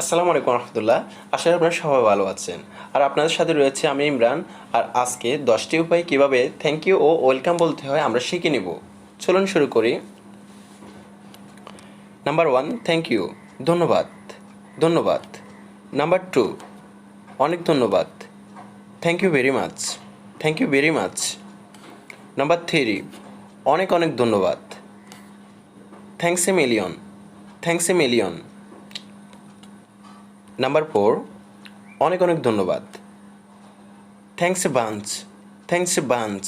আসসালামু আলাইকুম রহমতুল্লাহ। আশা করি আপনারা সবাই ভালো আছেন। আর আপনাদের সাথে রয়েছে আমি ইমরান। আর আজকে 10টি উপায় কীভাবে থ্যাংক ইউ ও ওয়েলকাম বলতে হয় আমরা শিখে নেব। চলুন শুরু করি। নাম্বার 1, থ্যাংক ইউ, ধন্যবাদ, ধন্যবাদ। নাম্বার 2, অনেক ধন্যবাদ, thank you very much, thank you very much. Number 3, অনেক অনেক ধন্যবাদ, thanks a million, thanks a million. Number 4, অনেক অনেক ধন্যবাদ, thanks a bunch, thanks a bunch.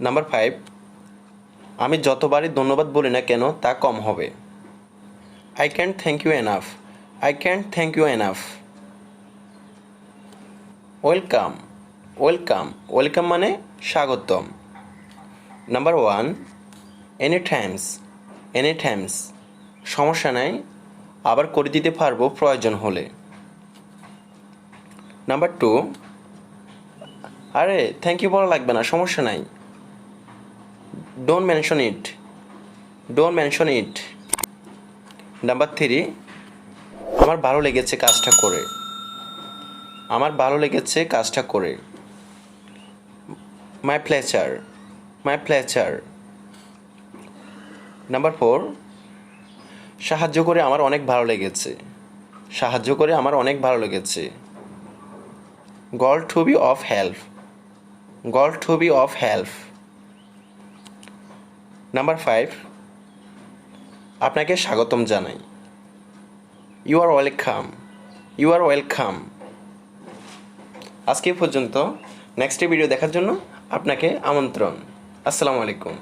Number 5, আমি যতবারই ধন্যবাদ বলি না কেন তা কম হবে। I can't thank you enough, I can't thank you enough. Welcome, welcome, welcome মানে স্বাগতম। Number 1, any times, any times, সমস্যা নাই, আবার করে দিতে পারবো প্রয়োজন হলে। নাম্বার 2, আরে থ্যাংক ইউ বলা লাগবে না, সমস্যা নাই, don't mention it, don't mention it. Number 3, আমার ভালো লেগেছে কাজটা করে, আমার ভালো লেগেছে কাজটা করে। My pleasure, my pleasure. Number 4, সাহায্য করে আমার অনেক ভালো লেগেছে, সাহায্য করে আমার অনেক ভালো লেগেছে। Glad to be of help, glad to be of help. Number 5, আপনাকে স্বাগতম জানাই, you are welcome, you are welcome. আজকে পর্যন্ত। নেক্সট ভিডিও দেখার জন্য আপনাকে আমন্ত্রণ। আসসালামু আলাইকুম।